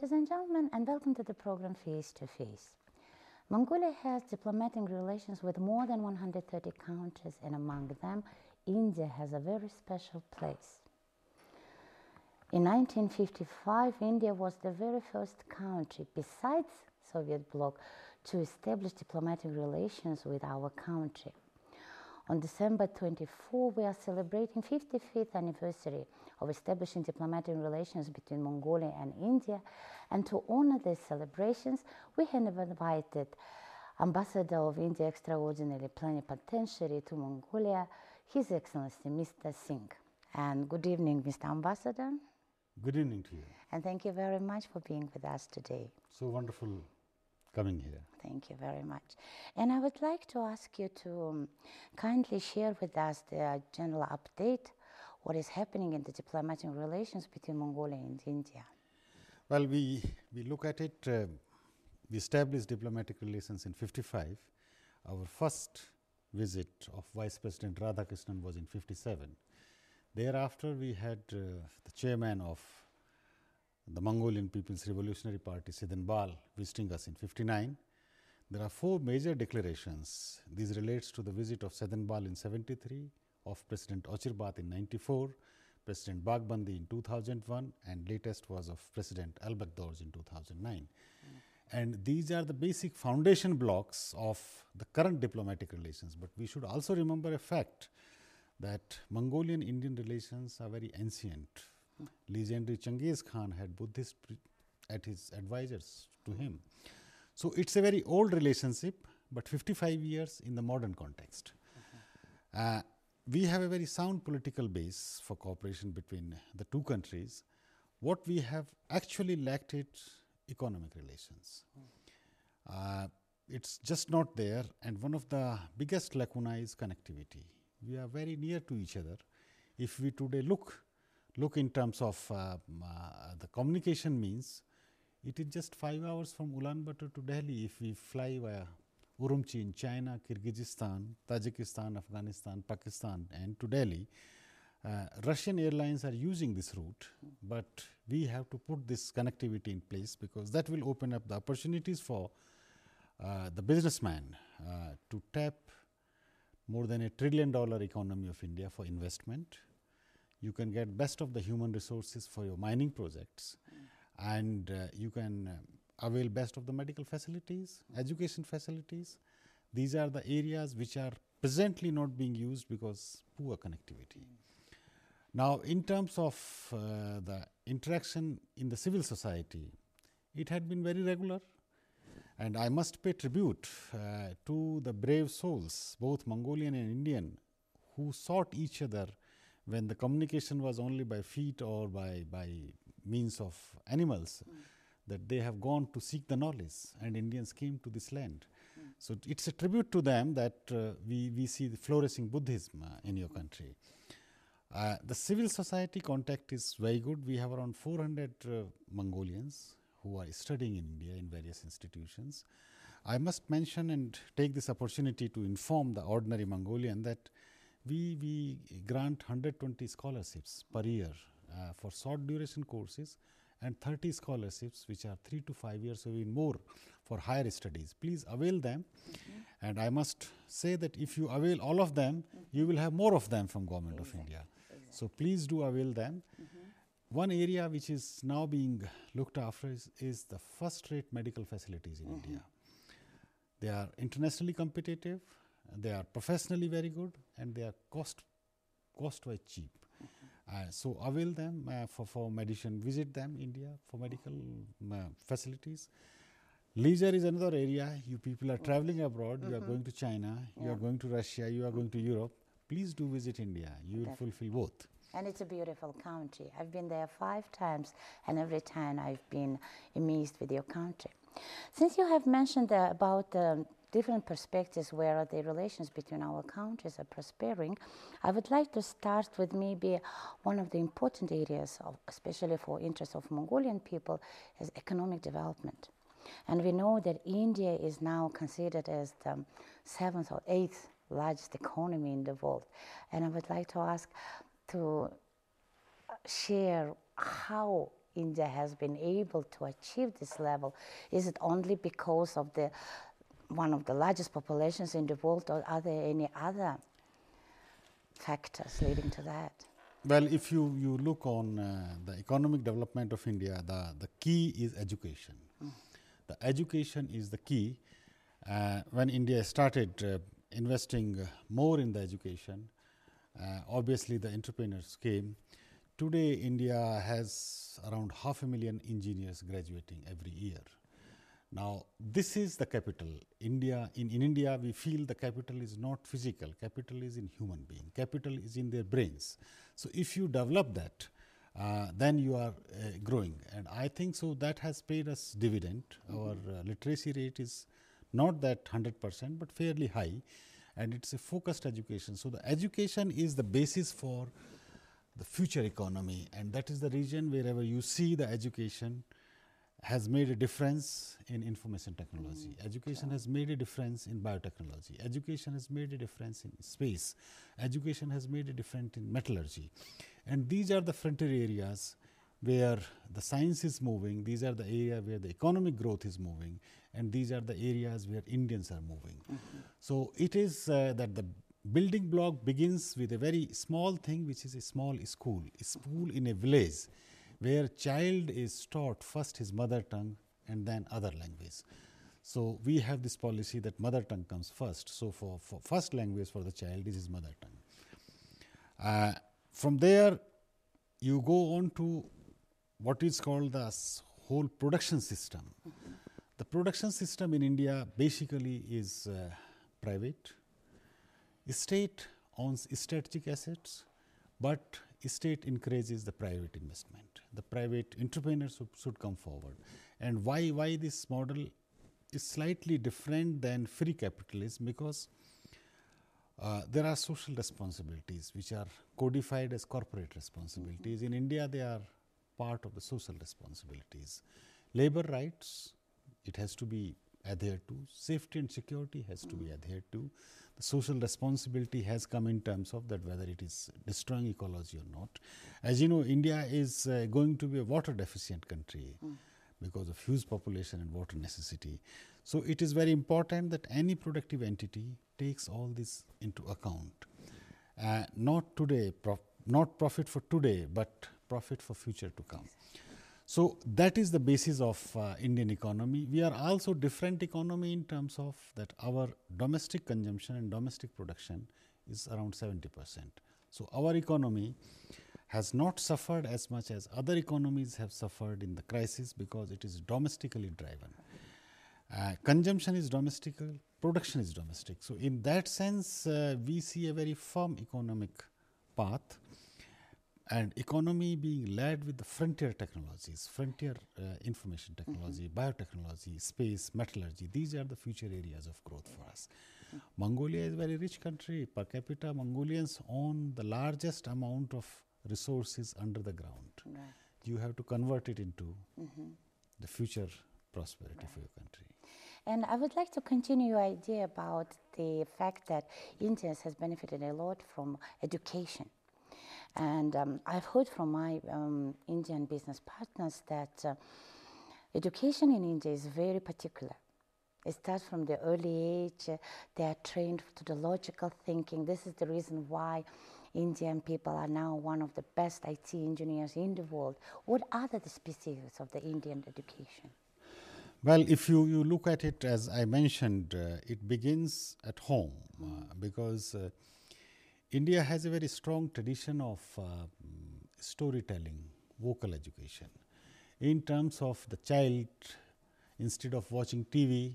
Ladies and gentlemen, and welcome to the program Face to Face. Mongolia has diplomatic relations with more than 130 countries, and among them, India has a very special place. In 1955, India was the very first country, besides Soviet bloc, to establish diplomatic relations with our country. On December 24, we are celebrating 55th anniversary of establishing diplomatic relations between Mongolia and India. And to honor these celebrations, we have invited Ambassador of India Extraordinary Plenipotentiary to Mongolia, His Excellency Mr. Singh. And good evening, Mr. Ambassador. Good evening to you. And thank you very much for being with us today. So wonderful coming here. Thank you very much. And I would like to ask you to kindly share with us the general update, what is happening in the diplomatic relations between Mongolia and India. Well, we look at it, we established diplomatic relations in 55. Our first visit of Vice President Radhakrishnan was in 57. Thereafter, we had the chairman of the Mongolian People's Revolutionary Party, Siddhan Bal, visiting us in 59. There are 4 major declarations. These relates to the visit of Siddhan Bal in 73, of President Ochirbat in 94, President Baghbandi in 2001, and latest was of President Albakdorj in 2009. And these are the basic foundation blocks of the current diplomatic relations. But we should also remember a fact that Mongolian-Indian relations are very ancient. Legendary Chengiz Khan had Buddhists at his advisors to him. So it's a very old relationship, but 55 years in the modern context. We have a very sound political base for cooperation between the two countries. What we have actually lacked is economic relations. It's just not there, and one of the biggest lacuna is connectivity. We are very near to each other. If we today look in terms of the communication means, it is just 5 hours from Ulaanbaatar to Delhi if we fly via Urumqi in China, Kyrgyzstan, Tajikistan, Afghanistan, Pakistan, and to Delhi. Russian airlines are using this route, but we have to put this connectivity in place because that will open up the opportunities for the businessman to tap more than $1 trillion economy of India for investment. You can get best of the human resources for your mining projects, and you can avail best of the medical facilities, education facilities. These are the areas which are presently not being used because poor connectivity. Now, in terms of the interaction in the civil society, it had been very regular, and I must pay tribute to the brave souls, both Mongolian and Indian, who sought each other when the communication was only by feet or by means of animals, that they have gone to seek the knowledge, and Indians came to this land. So it's a tribute to them that we see the flourishing Buddhism in your country. The civil society contact is very good. We have around 400 Mongolians who are studying in India in various institutions. I must mention and take this opportunity to inform the ordinary Mongolian that we grant 120 scholarships per year for short duration courses and 30 scholarships which are 3 to 5 years or even more for higher studies. Please avail them. And I must say that if you avail all of them, you will have more of them from Government of India. So please do avail them. One area which is now being looked after is the first-rate medical facilities in India. They are internationally competitive, they are professionally very good, and they are cost-wise cheap. So avail them for medicine. Visit them, India, for medical facilities. Leisure is another area. You people are traveling abroad. You are going to China. You are going to Russia. You are going to Europe. Please do visit India. You will fulfill both. And it's a beautiful country. I've been there 5 times, and every time I've been amazed with your country. Since you have mentioned about different perspectives where the relations between our countries are prospering, I would like to start with maybe one of the important areas, especially for interest of Mongolian people, is economic development. And we know that India is now considered as the 7th or 8th largest economy in the world. And I would like to ask to share how India has been able to achieve this level? Is it only because of the one of the largest populations in the world, or are there any other factors leading to that? Well, if you look on the economic development of India, the key is education. The education is the key. When India started investing more in the education, obviously the entrepreneurs came. Today, India has around 500,000 engineers graduating every year. Now, this is the capital. India, in India, we feel the capital is not physical. Capital is in human being. Capital is in their brains. So, if you develop that, then you are growing. And I think so that has paid us dividend. Our literacy rate is not that 100%, but fairly high. And it's a focused education. So, the education is the basis for the future economy. And that is the region wherever you see the education has made a difference in information technology. Education has made a difference in biotechnology. Education has made a difference in space. Education has made a difference in metallurgy. And these are the frontier areas where the science is moving. These are the areas where the economic growth is moving. And these are the areas where Indians are moving. So it is that the building block begins with a very small thing, which is a small school in a village, where child is taught first his mother tongue and then other language. So we have this policy that mother tongue comes first. So for first language for the child is his mother tongue. From there, you go on to what is called the whole production system. The production system in India basically is private. State owns strategic assets, but state encourages the private investment. The private entrepreneurs should come forward. And why this model is slightly different than free capitalism? Because there are social responsibilities which are codified as corporate responsibilities. In India, they are part of the social responsibilities. Labor rights, it has to be adhered to. Safety and security has to be adhered to. The social responsibility has come in terms of that whether it is destroying ecology or not. As you know, India is going to be a water deficient country because of huge population and water necessity. So it is very important that any productive entity takes all this into account. Not today, not profit for today, but profit for future to come. So that is the basis of Indian economy. We are also different economy in terms of that our domestic consumption and domestic production is around 70%. So our economy has not suffered as much as other economies have suffered in the crisis because it is domestically driven. Consumption is domestic, production is domestic. So in that sense, we see a very firm economic path. And economy being led with the frontier technologies, frontier information technology, biotechnology, space, metallurgy. These are the future areas of growth for us. Mongolia is a very rich country. Per capita, Mongolians own the largest amount of resources under the ground. Right. You have to convert it into the future prosperity for your country. And I would like to continue your idea about the fact that India has benefited a lot from education. And I've heard from my Indian business partners that education in India is very particular. It starts from the early age. They are trained to the logical thinking. This is the reason why Indian people are now one of the best IT engineers in the world. What are the specifics of the Indian education? Well, if you look at it, as I mentioned, it begins at home because India has a very strong tradition of storytelling, vocal education. In terms of the child, instead of watching TV,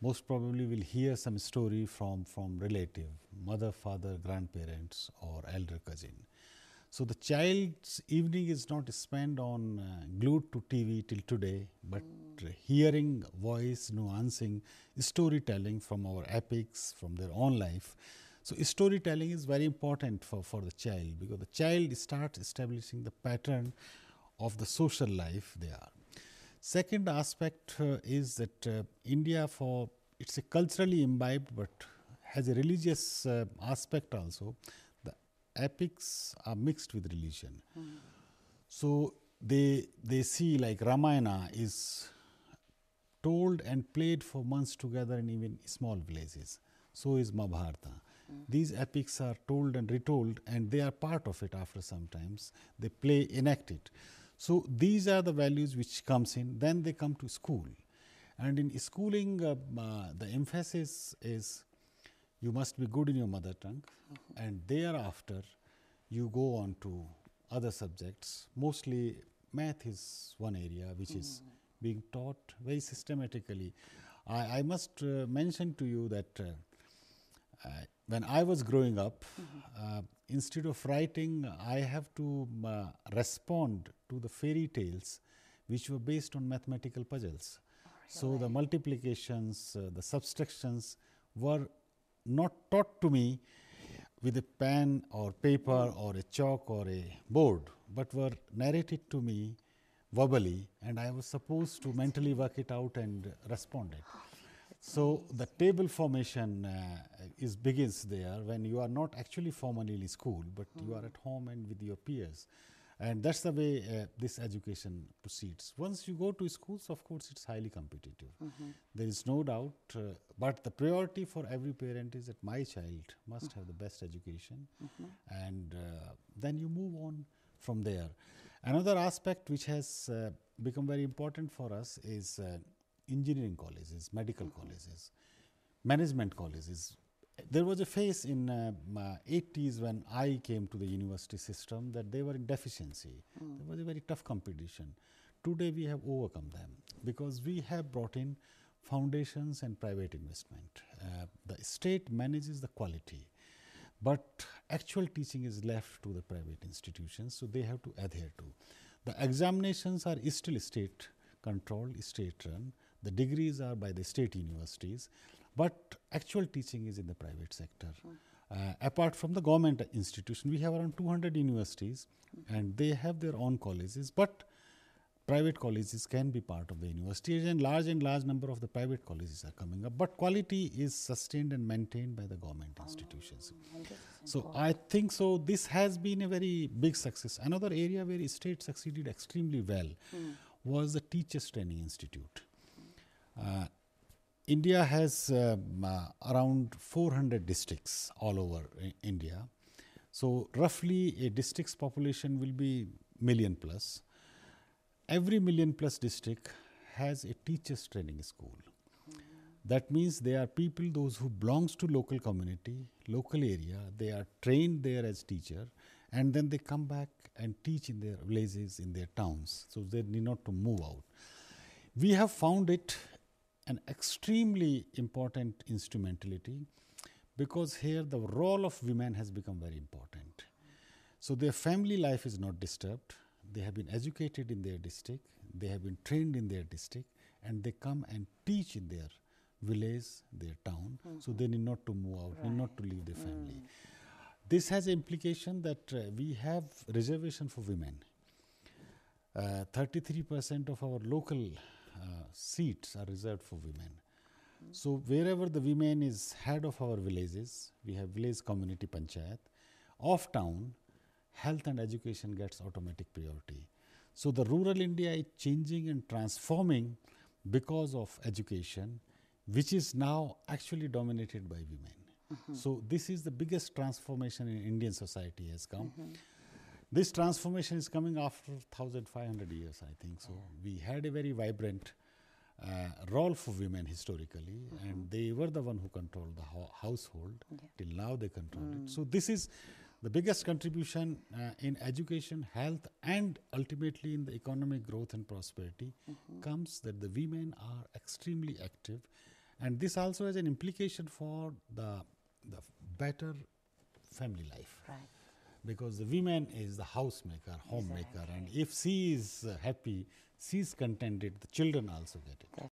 most probably will hear some story from relative, mother, father, grandparents, or elder cousin. So the child's evening is not spent on glued to TV till today, but hearing voice, nuancing, storytelling from our epics, from their own life. So storytelling is very important for the child because the child starts establishing the pattern of the social life they are. Second aspect is that India, it's a culturally imbibed but has a religious aspect also. The epics are mixed with religion. So they see like Ramayana is told and played for months together in even small villages. So is Mahabharata. These epics are told and retold, and they are part of it after some times. They play, enact it. So these are the values which comes in. Then they come to school. And in schooling, the emphasis is you must be good in your mother tongue, and thereafter you go on to other subjects. Mostly math is one area which is being taught very systematically. I must mention to you that when I was growing up, instead of writing, I have to respond to the fairy tales which were based on mathematical puzzles. So the multiplications, the subtractions were not taught to me with a pen or paper or a chalk or a board, but were narrated to me verbally, and I was supposed to mentally work it out and respond it. So the table formation begins there when you are not actually formally in school, but you are at home and with your peers. And that's the way this education proceeds. Once you go to schools, of course, it's highly competitive. There is no doubt, but the priority for every parent is that my child must have the best education, and then you move on from there. Another aspect which has become very important for us is engineering colleges, medical colleges, management colleges. There was a phase in 80s when I came to the university system that they were in deficiency. There was a very tough competition. Today we have overcome them because we have brought in foundations and private investment. The state manages the quality, but actual teaching is left to the private institutions, so they have to adhere to. The examinations are still state controlled, state run. The degrees are by the state universities, but actual teaching is in the private sector. Apart from the government institution, we have around 200 universities, and they have their own colleges, but private colleges can be part of the universities, and large number of the private colleges are coming up, but quality is sustained and maintained by the government institutions. So I think so this has been a very big success. Another area where the state succeeded extremely well was the Teachers Training Institute. India has around 400 districts all over India. So roughly a district's population will be million plus. Every million plus district has a teachers training school. That means they are people, those who belongs to local community, local area, they are trained there as teacher, and then they come back and teach in their villages, in their towns, so they need not to move out. We have found it an extremely important instrumentality because here the role of women has become very important. So their family life is not disturbed. They have been educated in their district, they have been trained in their district, and they come and teach in their village, their town, so they need not to move out, need not to leave their family. This has implication that we have reservation for women. 33% of our local seats are reserved for women. So wherever the women is head of our villages, we have village community panchayat, off town, health and education gets automatic priority. So the rural India is changing and transforming because of education, which is now actually dominated by women. So this is the biggest transformation in Indian society has come. This transformation is coming after 1,500 years, I think. So we had a very vibrant role for women historically, and they were the one who controlled the household. Till now they control it. So this is the biggest contribution in education, health, and ultimately in the economic growth and prosperity comes that the women are extremely active, and this also has an implication for the better family life. Right. Because the woman is the housemaker, homemaker, and if she is happy, she is contented, the children also get it.